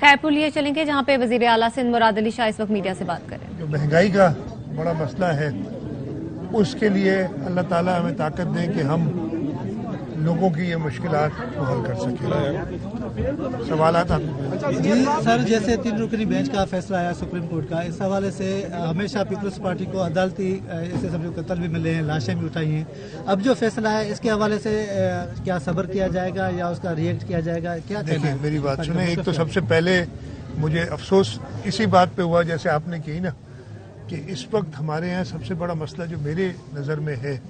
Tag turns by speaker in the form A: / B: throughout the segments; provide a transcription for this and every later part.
A: खैर पुलिया चलेंगे जहां पे वजीर आला सिंध मुराद अली शाह इस वक्त मीडिया से बात कर रहे हैं।
B: जो महंगाई का बड़ा मसला है उसके लिए अल्लाह ताला हमें ताकत दें कि हम लोगों की ये मुश्किलात को हल कर सकें। सवालात आप
C: जी सर, जैसे 3 रुकनी बेंच का फैसला आया सुप्रीम कोर्ट का, इस हवाले से हमेशा पीपल्स पार्टी को अदालती ऐसे समझो कत्ल भी मिले हैं, लाशें भी उठाई हैं। अब जो फैसला है इसके हवाले से क्या सब्र किया जाएगा या उसका रिएक्ट किया जाएगा, क्या कहना
B: देखिए
C: है?
B: मेरी बात सुने। एक तो सबसे पहले मुझे अफसोस इसी बात पे हुआ जैसे आपने की ना, कि इस वक्त हमारे यहाँ सबसे बड़ा मसला जो मेरे नज़र में है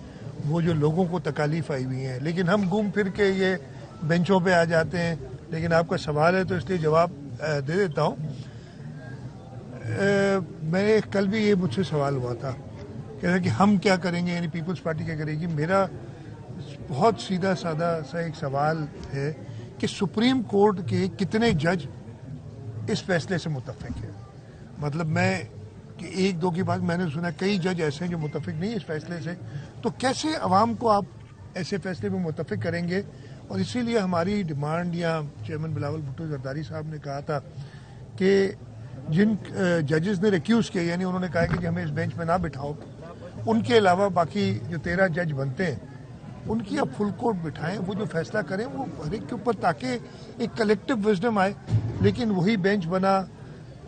B: वो जो लोगों को तकालीफ आई हुई है, लेकिन हम घूम फिर के ये बेंचों पे आ जाते हैं। लेकिन आपका सवाल है तो इसलिए जवाब दे देता हूँ। मैंने कल भी ये मुझसे सवाल हुआ था कि हम क्या करेंगे, यानी पीपल्स पार्टी क्या करेगी। मेरा बहुत सीधा साधा सा एक सवाल है कि सुप्रीम कोर्ट के कितने जज इस फैसले से मुत्तफिक है। मतलब मैं कि एक दो की बात मैंने सुना, कई जज ऐसे हैं जो मुत्तफिक नहीं इस फैसले से, तो कैसे अवाम को आप ऐसे फैसले में मुत्तफिक करेंगे। और इसीलिए हमारी डिमांड, या चेयरमैन बिलावल भुट्टो जरदारी साहब ने कहा था कि जिन जजेस ने रिक्यूज़ किया, यानी उन्होंने कहा कि हमें इस बेंच में ना बिठाओ, उनके अलावा बाकी जो 13 जज बनते हैं उनकी आप फुल कोर्ट बिठाएं, वो जो फैसला करें वो हर एक के ऊपर, ताकि एक कलेक्टिव विजडम आए। लेकिन वही बेंच बना,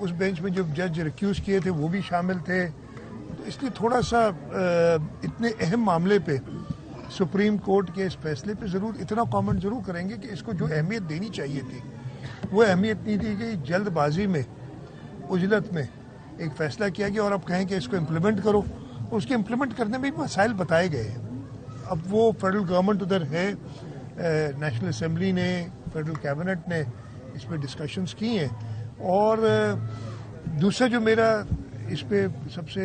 B: उस बेंच में जो जज रिक्यूज़ किए थे वो भी शामिल थे। तो इसलिए थोड़ा सा इतने अहम मामले पे सुप्रीम कोर्ट के इस फैसले पे ज़रूर इतना कमेंट ज़रूर करेंगे कि इसको जो अहमियत देनी चाहिए थी वो अहमियत नहीं दी गई। जल्दबाजी में, उजलत में एक फ़ैसला किया गया और अब कहें कि इसको इम्प्लीमेंट करो। उसके इम्प्लीमेंट करने में भी मसाइल बताए गए हैं। अब वो फेडरल गवर्नमेंट उधर है, नेशनल असेंबली ने, फेडरल कैबिनेट ने इस पर डिस्कशंस की हैं। और दूसरा जो मेरा इस पे सबसे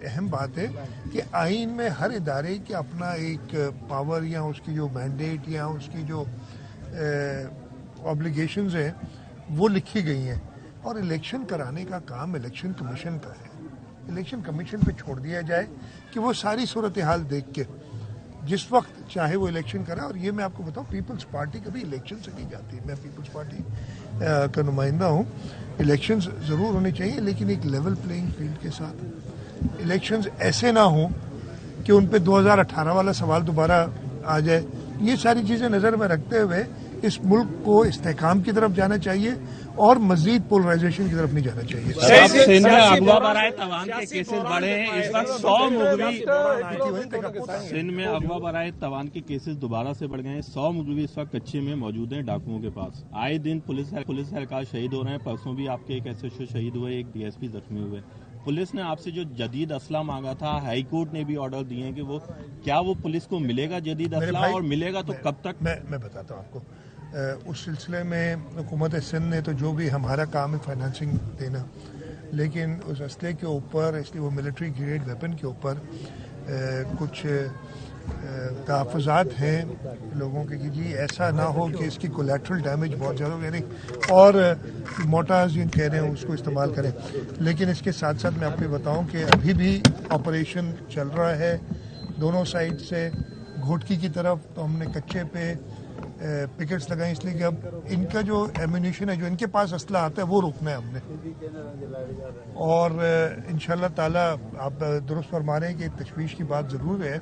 B: अहम बात है कि आइन में हर इदारे की अपना एक पावर या उसकी जो मैंडेट या उसकी जो ऑब्लिगेशंस हैं वो लिखी गई हैं। और इलेक्शन कराने का काम इलेक्शन कमीशन का है। इलेक्शन कमीशन पे छोड़ दिया जाए कि वो सारी सूरत हाल देख के जिस वक्त चाहे वो इलेक्शन करा। और ये मैं आपको बताऊं, पीपल्स पार्टी कभी इलेक्शन से नहीं जाती। मैं पीपल्स पार्टी का नुमाइंदा हूँ। इलेक्शंस ज़रूर होने चाहिए, लेकिन एक लेवल प्लेइंग फील्ड के साथ। इलेक्शंस ऐसे ना हो कि उन पे 2018 वाला सवाल दोबारा आ जाए। ये सारी चीज़ें नज़र में रखते हुए इस मुल्क को इस्तेहकाम की तरफ जाना चाहिए और मजीद पोलराइजेशन की तरफ नहीं जाना चाहिए।
D: सिंध में अगवा बराए तवान के केसेस बढ़े हैं। इस वक्त 100 मुगवी सिंध में अगवा बराए तवान के केसेस दोबारा से बढ़ गए हैं। 100 मुगवी इस वक्त कच्चे में मौजूद हैं डाकुओं के पास। आए दिन पुलिस एहलकार शहीद हो रहे हैं। परसों भी आपके एक एसएचओ शहीद हुए, एक डीएसपी जख्मी हुए। पुलिस ने आपसे जो जदीद असला मांगा था, हाई कोर्ट ने भी ऑर्डर दिए हैं कि वो क्या वो पुलिस को मिलेगा जदीद असला, और मिलेगा तो कब तक?
B: मैं बताता हूँ आपको। उस सिलसिले में हुकूमत सिंध ने तो जो भी हमारा काम है फाइनेंसिंग देना, लेकिन उस असले के ऊपर, इसलिए वो मिलिट्री ग्रेड वेपन के ऊपर कुछ तहफ़्फ़ुज़ात हैं लोगों के कि जी ऐसा ना हो कि इसकी कोलैटरल डैमेज बहुत ज़्यादा हो, यानी और मोटार्स जिन कह रहे हैं उसको इस्तेमाल करें। लेकिन इसके साथ साथ मैं आपको बताऊं कि अभी भी ऑपरेशन चल रहा है दोनों साइड से। घोटकी की तरफ तो हमने कच्चे पे पिकेट्स लगाए, इसलिए कि अब इनका जो एम्यूनिशन है, जो इनके पास असला आता है, वो रोकना है हमने। और इंशाल्लाह ताला आप दुरुस्त फरमा रहे हैं कि तशवीश की बात ज़रूर है।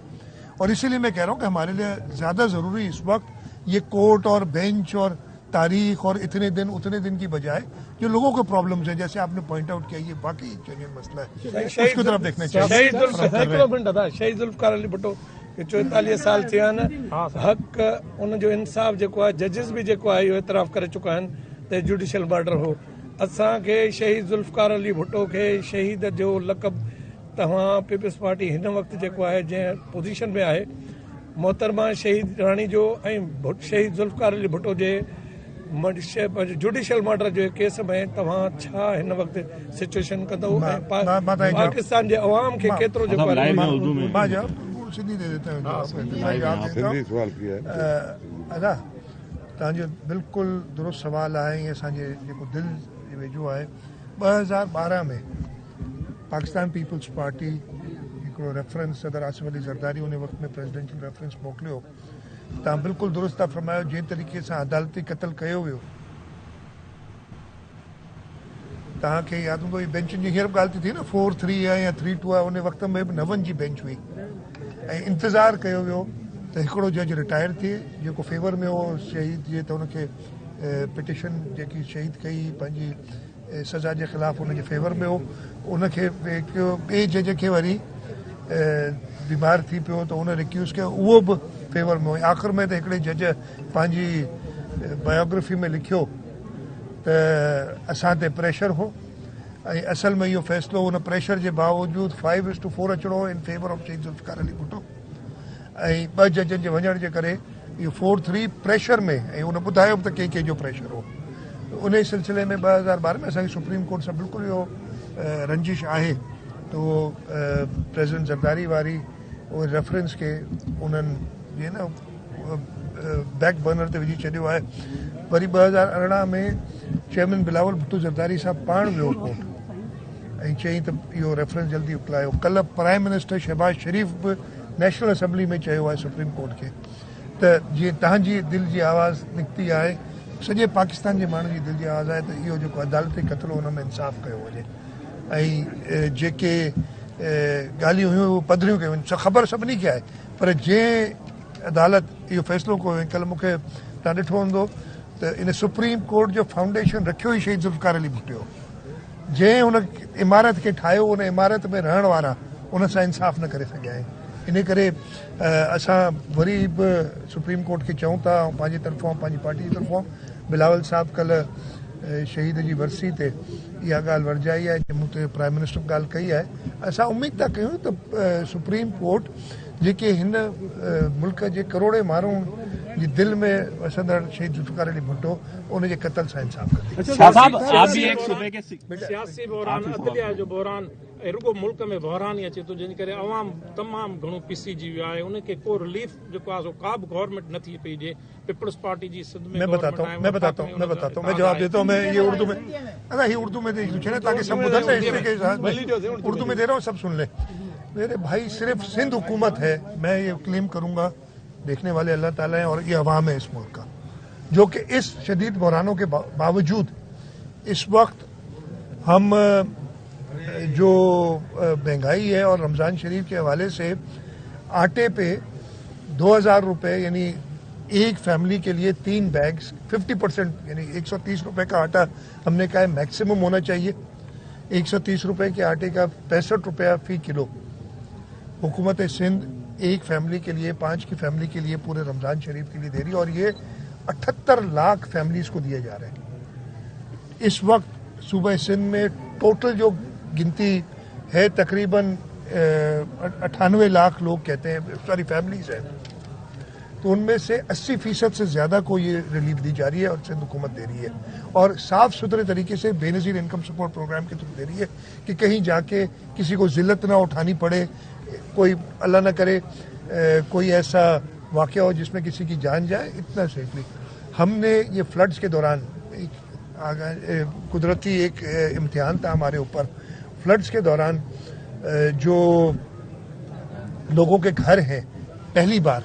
B: और इसीलिए मैं कह रहा हूँ कि हमारे लिए ज़्यादा ज़रूरी इस वक्त ये कोर्ट और बेंच और तारीख और इतने दिन उतने दिन की बजाय जो लोगों के प्रॉब्लम्स हैं, जैसे आपने पॉइंट आउट किया, ये वाकई जेन्युइन मसला है, उसकी तरफ देखना चाहिए।
E: शहीद जुल्फकार अली भुट्टो 44 साल थिया आहिनि। हक़ उनजो इंसाफ़ जेको आहे, जजिस बि जेको आहे इहो इतराफ़ करे चुका आहिनि त जुडिशल मर्डर हो। असांखे शहीद जुल्फकार अली भुट्टो खे शहीद जो लक़ब तव्हां पीपल्स पार्टी हिन वक़्तु जेको आहे जंहिं पोज़ीशन में आहे, मोहतरमा शहीद राणी जो ऐं शहीद जुल्फकार अली भुट्टो जे जुडिशल मर्डर जो केस में तव्हां छा हिन वक़्तु सिचुएशन कंदव ऐं पाकिस्तान जे अवाम खे केतिरो जेको आहे
B: सिंधी दे देता है। तव्हांजो बिल्कुलु दुरुस्त सवाल आहे। ये असांजे जेको दिलि जे वेझो आहे। 2012 में पाकिस्तान पीपल्स पार्टी हिकिड़ो रेफरेंस सदर आसिफ अली ज़रदारी उन वक़्त में प्रेसिडेंशियल रेफरेंस मोकिलियो। तव्हां बिल्कुलु दुरुस्त था फरमायो, जंहिं तरीक़े सां अदालती क़त्ल कयो वियो तव्हांखे यादि हूंदो ही बेंचुनि जी हींअर ॻाल्हि थी थिए न 4-3 आहे या 3-2 आहे, उन वक़्त में बि 9 जी बेंच हुई ऐं इंतज़ारु कयो वियो त हिकिड़ो जज रिटायर थिए जेको फेवर में हो शहीद जे, त हुनखे पिटिशन जेकी शहीद कई पंहिंजी सज़ा जे ख़िलाफ़ु हुनजे फेवर में हो, उनखे ॿिए जज खे वरी बीमार थी पियो त हुन रिक्यूज़ कयो, उहो बि फेवर में हो। आख़िर में त हिकिड़े जज पंहिंजी बायोग्राफी में लिखियो त असां ते प्रेशर हो ऐं असल में इहो फ़ैसिलो उन प्रेशर जे बावजूदि 5:4 अचिणो इन फेवर ऑफ शहीद ज़ुल्फ़िकार अली भुट्टो ऐं 2 जजनि जे वञण जे करे इहो 4-3 प्रेशर में, ऐं उन ॿुधायो बि त कंहिं जो प्रेशर हो। उन सिलसिले में 2012 में असांजी सुप्रीम कोर्ट सां बिल्कुलु इहो रंजिश आहे त उहो प्रेसिडेंट ज़रदारी वारी उहे रेफरेंस खे उन्हनि जीअं न बैक बर्नर ते विझी छॾियो आहे। वरी 2018 में चेयरमैन बिलावल भुट्टो ज़रदारी साहब पाण वियो कोर्ट ऐं चयईं त इहो रेफरेंस जल्दी उकलायो। कल्ह प्राइम मिनिस्टर शहबाज शरीफ़ बि नेशनल असेंबली में चयो आहे सुप्रीम कोर्ट खे त जीअं तव्हांजी दिलि जी आवाज़ निकिती आहे, सॼे पाकिस्तान जे माण्हू जी दिलि जी आवाज़ आहे त इहो जेको अदालती क़तलो हुन में इंसाफ़ कयो वञे ऐं जेके ॻाल्हियूं हुयूं उहे पधरियूं कयूं वञनि। ख़बर सभिनी खे आहे, पर जंहिं अदालत इहो फ़ैसिलो कयो, कल्ह मूंखे तव्हां ॾिठो हूंदो त इन सुप्रीम कोर्ट जो फाउंडेशन रखियो ई शहीद ज़ुल्फ़िकार अली भुट्टो, जंहिं हुन इमारत खे ठाहियो उन इमारत में रहण वारा उन सां इंसाफ़ न करे सघिया आहिनि। इन करे असां वरी बि सुप्रीम कोर्ट खे चऊं था ऐं पंहिंजी तरफ़ां पंहिंजी पार्टी जी तरफ़ां बिलावल साहब कल्ह शहीद जी वरसी ते इहा ॻाल्हि वर्जाई आहे, मूं ते प्राइम मिनिस्टर ॻाल्हि कई आहे। असां उमेद था कयूं त सुप्रीम कोर्ट जेके हिन मुल्क जे करोड़े माण्हुनि जी दिलि में वसंदड़ शहीद ज़ुल्फ़िकार अली भुट्टो उनजे क़त्ल सां इंसाफ़ कंदी।
D: शाह साहब आप भी एक सूबे के
F: सियासी बहरान, अदलिया जो बहरान, रुगो मुल्क में बहरान ई अचे थो जंहिं करे अवाम तमामु घणो पिसिजी वियो आहे, उनखे को रिलीफ जेको आहे का बि गवर्नमेंट नथी पई ॾिए। पीपल्स पार्टी जी सिंध में
B: मैं बताता हूँ मैं जवाब देता हूँ। मैं ये उर्दू में अगर ये उर्दू में ताकि सब उधर से हिस्ट्री के उर्दू में दे रहा हूँ, सब सुन ले। मेरे भाई सिर्फ सिंध हुकूमत है, मैं ये क्लेम करूंगा, देखने वाले अल्लाह ताला है और ये अवाम है इस मुल्क का, जो कि इस शदीद बहरानों के बावजूद इस वक्त हम जो महंगाई है और रमज़ान शरीफ के हवाले से आटे पे 2000 रुपये यानी एक फैमिली के लिए 3 बैग्स 50% यानी 130 रुपये का आटा हमने कहा है मैक्सिमम होना चाहिए। 130 रुपये के आटे का 65 रुपया फी किलो हुकूमत सिंध एक फैमिली के लिए 5 की फैमिली के लिए पूरे रमज़ान शरीफ के लिए दे रही है और ये 78 लाख फैमिलीज को दिए जा रहे हैं। इस वक्त सूबे सिंध में टोटल जो गिनती है तकरीबन 98 लाख लोग कहते हैं सारी फैमिलीज हैं, तो उनमें से 80% से ज़्यादा को ये रिलीफ दी जा रही है और सिंध हुकूमत दे रही है और साफ सुथरे तरीके से बेनज़ीर इनकम सपोर्ट प्रोग्राम के थ्रू दे रही है कि कहीं जाके किसी को ज़िल्लत ना उठानी पड़े, कोई अल्लाह न करे कोई ऐसा वाक़या हो जिसमें किसी की जान जाए, इतना सेफली। हमने ये फ्लड्स के दौरान कुदरती एक इम्तिहान था हमारे ऊपर। फ्लड्स के दौरान जो लोगों के घर हैं, पहली बार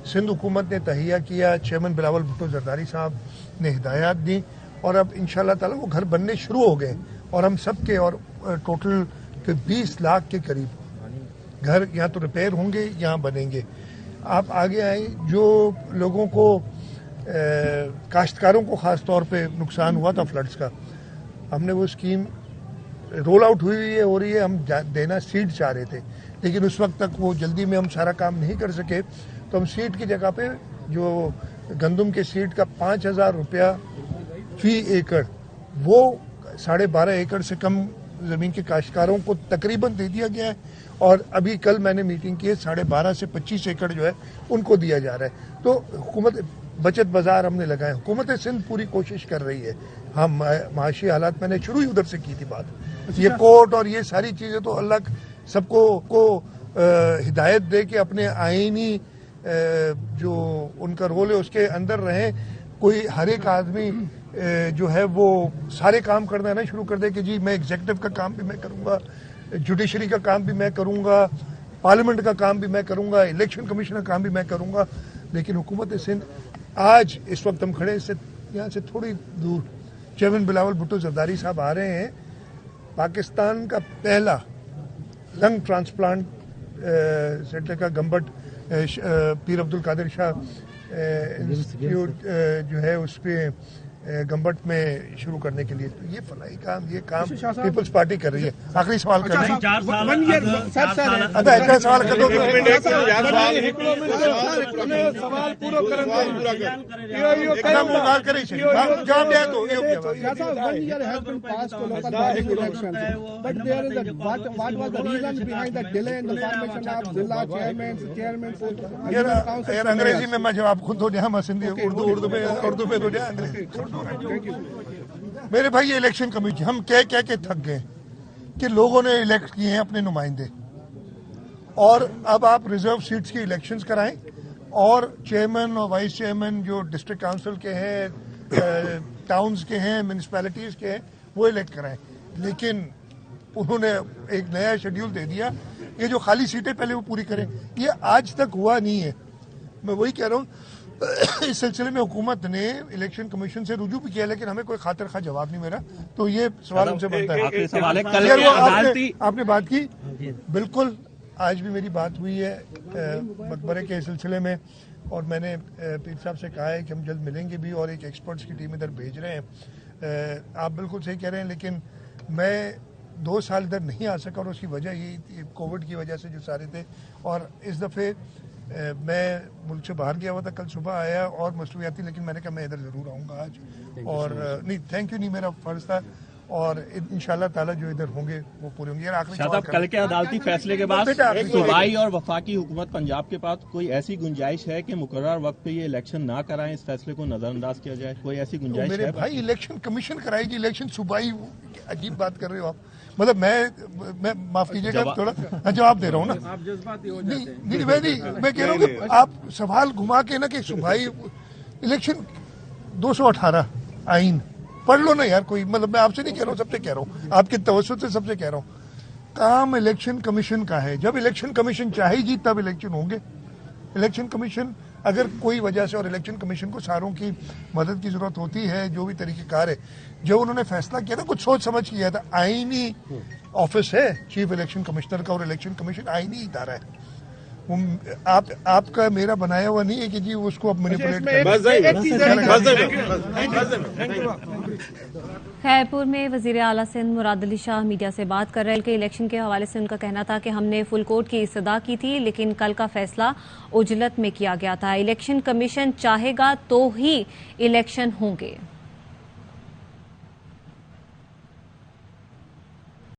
B: सिंध हुकूमत ने तहिया किया, चेयरमैन बिलावल भुट्टो ज़रदारी साहब ने हिदायत दी और अब इंशाल्लाह ताला वो घर बनने शुरू हो गए और हम सब के और टोटल 20 लाख के करीब घर या तो रिपेयर होंगे या बनेंगे। आप आगे आए, जो लोगों को काश्तकारों को ख़ास तौर पे नुकसान हुआ था फ्लड्स का, हमने वो स्कीम रोल आउट हुई है, हो रही है। हम देना सीड चाह रहे थे लेकिन उस वक्त तक वो जल्दी में हम सारा काम नहीं कर सके, तो हम सीड की जगह पे जो गंदम के सीड का 5000 रुपया फी एकड़ वो 12.5 एकड़ से कम ज़मीन के काश्तकारों को तकरीबन दे दिया गया है और अभी कल मैंने मीटिंग की है 12.5 से 25 एकड़ जो है उनको दिया जा रहा है। तो हुकूमत बचत बाजार हमने लगाए, हुकूमत सिंध पूरी कोशिश कर रही है। हम माशी हालात मैंने शुरू ही उधर से की थी बात, ये कोर्ट और ये सारी चीज़ें तो अल्लाह सबको को हिदायत दे के अपने आईनी जो उनका रोल है उसके अंदर रहें। कोई हर एक आदमी जो है वो सारे काम करना ना शुरू कर दे कि जी मैं एग्जीक्यूटिव का काम भी मैं करूँगा, जुडिशरी का काम भी मैं करूँगा, पार्लियामेंट का काम भी मैं करूँगा, इलेक्शन कमीशन का काम भी मैं करूँगा। लेकिन हुकूमत सिंध आज इस वक्त हम खड़े इससे यहाँ से थोड़ी दूर चेयरमैन बिलावल भुट्टो जरदारी साहब आ रहे हैं। पाकिस्तान का पहला लंग ट्रांसप्लांट सेंटर का गंबट पीर अब्दुल कादिर शाह इंस्टीट्यूट जो है उस पे गंबट में शुरू करने के लिए, तो ये फलाई काम, ये काम पीपल्स पार्टी कर रही है। आखिरी सवाल कर रहे हैं। इतना सवाल कर दो मुबारक करे जवाब दिया तो यार अंग्रेजी में मैं जवाब खुद हो जाए, मैं सिंधी उर्दू में हो जाए अंग्रेजी। मेरे भाई ये इलेक्शन कमेटी हम कह के थक गए कि लोगों ने इलेक्ट किए हैं अपने नुमाइंदे, और अब आप रिजर्व सीट्स की इलेक्शंस कराएं और चेयरमैन और वाइस चेयरमैन जो डिस्ट्रिक्ट काउंसिल के हैं, टाउन्स के हैं, म्यूनिसिपैलिटीज के हैं, वो इलेक्ट कराएं। लेकिन उन्होंने एक नया शेड्यूल दे दिया, ये जो खाली सीटें पहले वो पूरी करें। ये आज तक हुआ नहीं है। मैं वही कह रहा हूँ, इस सिलसिले में हुकूमत ने इलेक्शन कमीशन से रुजू भी किया, लेकिन हमें कोई खातिर खा जवाब नहीं मिला। तो ये सवाल हमसे बनता है।
D: आखिरी सवाल है, कल के अदालती
B: आपने बात की, बिल्कुल आज भी मेरी बात हुई है मकबरे के सिलसिले में, और मैंने पीर साहब से कहा है कि हम जल्द मिलेंगे भी और एक एक्सपर्ट्स की टीम इधर भेज रहे हैं। आप बिल्कुल सही कह रहे हैं, लेकिन मैं 2 साल इधर नहीं आ सका और उसकी वजह यही कोविड की वजह से जो सारे थे, और इस दफ़े मैं मुल्क से बाहर गया हुआ था, कल सुबह आया और मसरूफियात थी, लेकिन मैंने कहा मैं इधर ज़रूर आऊँगा आज। और नहीं, थैंक यू नहीं, मेरा फ़र्ज़ था, और इंशाल्लाह ताला जो इधर होंगे वो पूरे होंगे। आखिरी सवाल
D: कल के अदालती फैसले के बाद सूबाई और वफाकी हुकूमत पंजाब के पास कोई ऐसी गुंजाइश है कि मुकर्रर वक्त पे ये इलेक्शन ना कराएं, इस फैसले को नजरअंदाज किया जाए, कोई ऐसी गुंजाइश
B: मेरे
D: है?
B: भाई इलेक्शन कमीशन कराएगी इलेक्शन, सूबाई, अजीब बात कर रहे हो आप। मतलब मैं माफ कीजिएगा थोड़ा जवाब दे रहा हूँ ना, मैं कह रहा हूँ कि आप सवाल घुमा के ना कि सूबाई इलेक्शन 218 आइन पढ़ लो ना यार कोई, मतलब मैं आपसे नहीं कह रहा हूँ, सबसे कह रहा हूँ, आपके तवज्जुह से सबसे कह रहा हूँ। काम इलेक्शन कमीशन का है, जब इलेक्शन कमीशन चाहेगी तब इलेक्शन होंगे। इलेक्शन कमीशन अगर कोई वजह से, और इलेक्शन कमीशन को सारों की मदद की जरूरत होती है, जो भी तरीक़ेकार है, जो उन्होंने फैसला किया था कुछ सोच समझ किया था। आईनी ऑफिस है चीफ इलेक्शन कमिश्नर का, और इलेक्शन कमीशन आईनी इदारा है। वो आपका मेरा बनाया हुआ नहीं है कि जी उसको अब मैनिपुलेट
A: खैरपुर में वजीर आला सिंध मुराद अली शाह मीडिया से बात कर रहे थे। इलेक्शन के हवाले से उनका कहना था कि हमने फुल कोर्ट की इस्तदा की थी, लेकिन कल का फैसला उजलत में किया गया था। इलेक्शन कमीशन चाहेगा तो ही इलेक्शन होंगे।